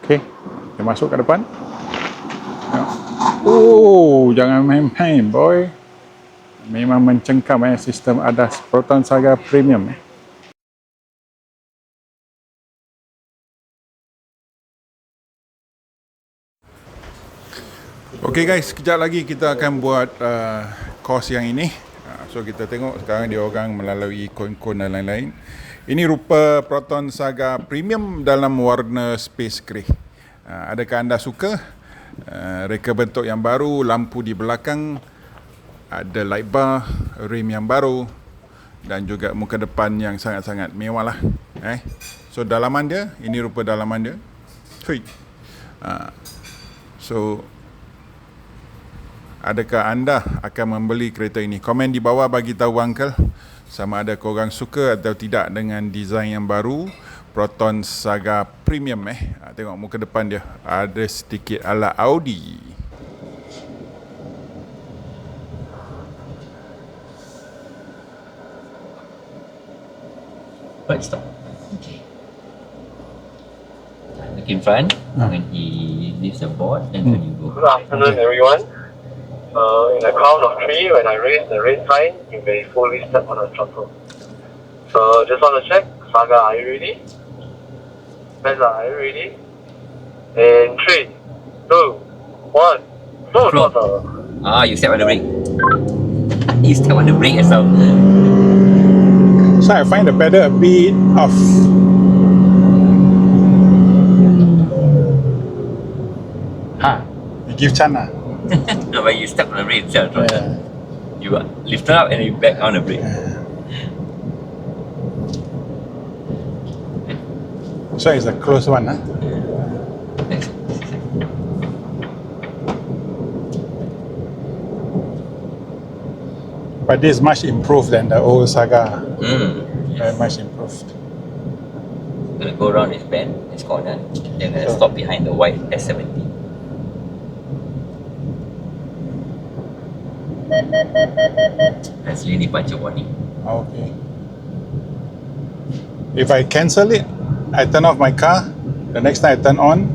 Okey, kita masuk ke depan. Oh, jangan main-main boy. Memang mencengkam sistem ADAS Proton SAGA Premium. Okey guys, sekejap lagi kita akan buat course yang ini. So kita tengok sekarang dia orang melalui koin-koin dan lain-lain. Ini rupa Proton SAGA Premium dalam warna space grey. Adakah anda suka? Reka bentuk yang baru, lampu di belakang, ada light bar, rim yang baru dan juga muka depan yang sangat-sangat mewah lah. So dalaman dia, ini rupa dalaman dia. So adakah anda akan membeli kereta ini? Komen di bawah bagi tahu uncle sama ada korang suka atau tidak dengan desain yang baru Proton SAGA Premium. Tengok muka depan dia ada sedikit ala Audi. Right, stop. Okay. Look in front when he leaves the board, and then you go. Good afternoon, everyone. In a count of 3, when I raise the red sign, you may fully step on the throttle. So just want to check, Saga, are you ready? Meza, are you ready? In 3, 2, 1, full throttle. You step on the brake. You step on the brake as well. So I find the pedal a bit off. You give chance lah. No, but you step on the brake itself. You lift it up and you back on the brake. So it's a close one. But this is much improved than the old Saga. Very much improved. Gonna go around this bend, this corner, then gonna stop behind the white S70. That's lane departure warning. Okay. If I cancel it, I turn off my car. The next time I turn on,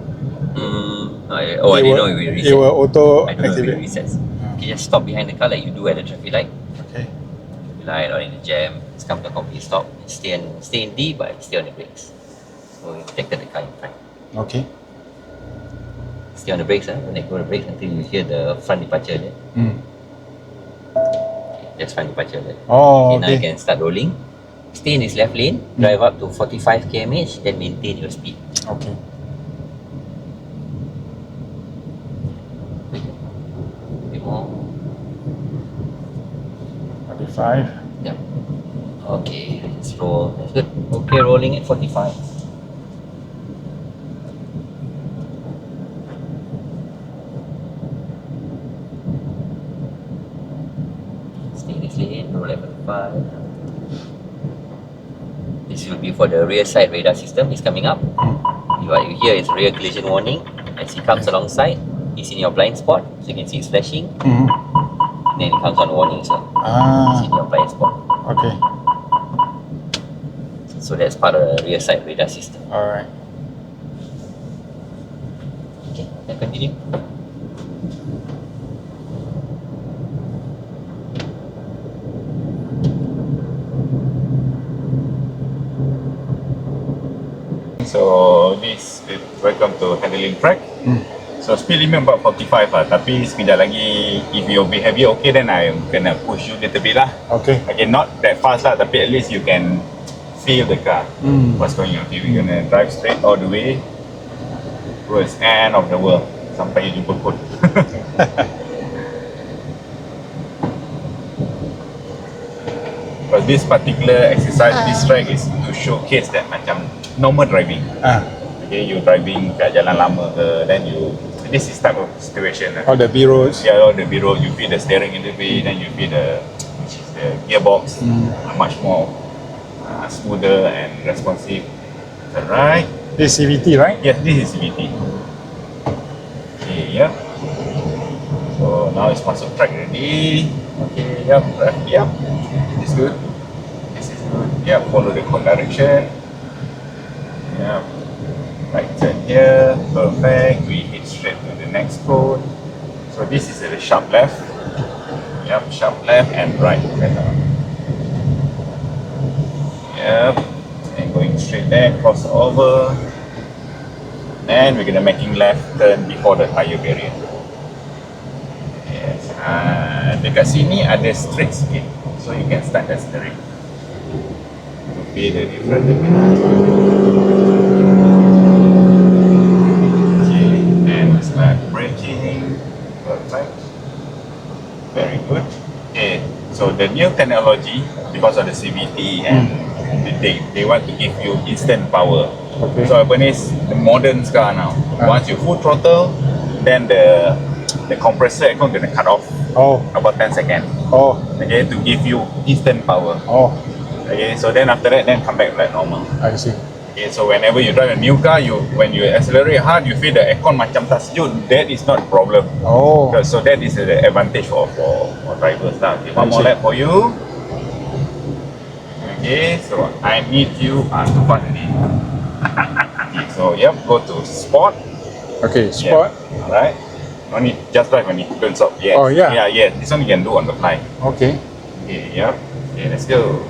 I didn't know it will reset. It will auto I don't know if activate. it resets. You just stop behind the car like you do at the traffic light. Okay. Light or in the jam, it's come to a complete stop. Stay in D, but stay on the brakes. So you protected the car in front. Okay. Stay on the brakes, don't let go of the brakes until you hear the front departure there. That's front departure there. Oh, Now you can start rolling. Stay in this left lane, drive up to 45 km/h, then maintain your speed. Okay. A bit more. 45. Yeah. Okay, let's roll. That's good. Okay, rolling at 45. Stay in this lane, roll at 45. This will be for the rear side radar system. It's coming up. What you hear is rear collision warning. As he comes alongside, he's in your blind spot, so you can see it's flashing. Then it comes on warning, so it's in your blind spot. Okay. So that's part of the rear side radar system. Alright. Okay, then continue. So this welcome to handling track. So speed limit about 45 lah. Tapi sekejap lagi if you behavior okay, then I gonna push you little bit lah. Okay. Okay, not that fast lah, tapi at least you can feel the car. What's going on. Okay, we're gonna drive straight all the way towards end of the world sampai you jumpa pun. Because this particular exercise, this track is to showcase that macam normal driving. Okay, you driving kat jalan lama ke, then you, this is type of situation. All the B-roads. Yeah, all the B-road, you feel the steering a little bit, then you feel the, which is the gearbox, much more smoother and responsive. Alright. This is CVT, right? Yes, this is CVT. Okay, yeah. So now it's masuk track ready. Okay, yep, yep. This is good. This is good. Yeah, follow the cone direction. Yeah. Right turn. here, perfect. We hit straight to the next cone. So this is the sharp left. Yep, sharp left and right. Yep, and going straight there, cross over. And we're gonna making left turn before the tire barrier. Yes, dekat sini ada straight sikit. So you can start accelerating. To feel the difference. Start braking. Perfect. Very good. Okay, so the new technology, because of the CVT and they want to give you instant power. Okay. So apa ni, the modern car now. Once you full throttle, then the compressor aircon gonna cut off Oh. about 10 seconds. Oh. Okay, to give you instant power. Oh. Okay, so then after that, then come back like normal. I see. Okay, so whenever you drive a new car, when you accelerate hard, you feel the aircon macam tak sejuk. That is not a problem. Oh. So that is the advantage for drivers lah. Okay, one more lap for you. Okay, so I need you to fast ni. Okay, so yep, go to sport. Okay, sport. Yeah. Alright. No need, just drive only. Don't stop. Yes. Oh, yeah. Yeah, yes. This one you can do on the fly. Okay. Okay, yep. Okay, let's go.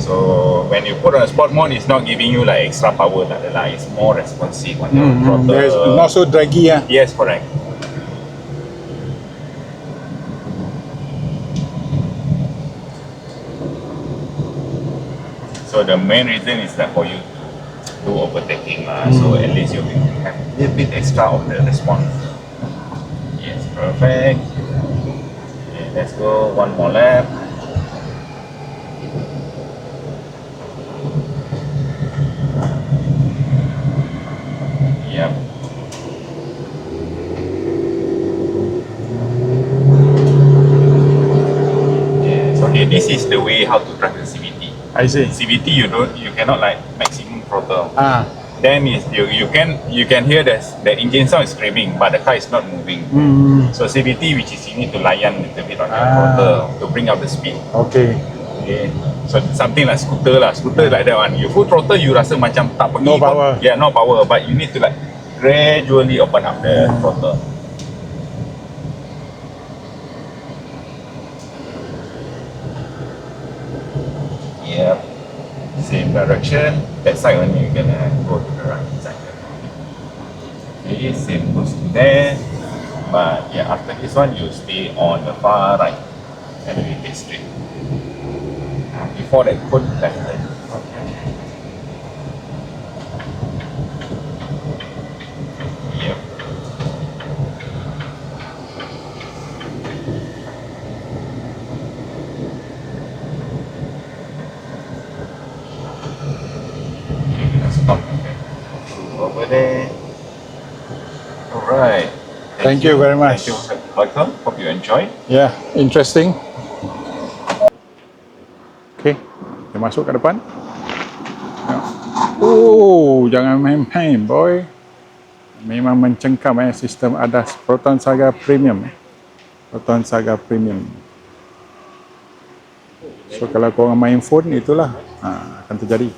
So when you put on a sport mode, it's not giving you like extra power, it's more responsive on your throttle. Yes, not so draggy. Yes, correct. So the main reason is that for you to do overtaking, so at least you can have a little bit extra of the response. Yes, perfect. Okay, let's go one more lap. Yep. Yes. Okay, this is the way how to drive the CVT. I see. CVT you cannot like maximum throttle. Then you can hear the engine sound is screaming, but the car is not moving. So CVT, which is you need to layan a little bit on your throttle to bring up the speed. Okay. Okay. So something like scooter lah. Scooter like that one. You full throttle, you rasa macam tak pergi. No power. Yeah, no power. But you need to like gradually open up the throttle. Yep. Same direction. That side only you're gonna go to the right side. Okay, same goes to there. But yeah, after this one, you stay on the far right and we get straight. Before that, put left turn. Yep. Stop. Over there. Alright. Thank you very much. Thank you. Welcome. Hope you enjoy. Yeah, interesting. Okay, kita masuk ke depan. Oh, jangan main-main, boy. Memang mencengkam sistem ADAS Proton SAGA Premium. Proton SAGA Premium. So kalau korang main phone, itulah akan terjadi.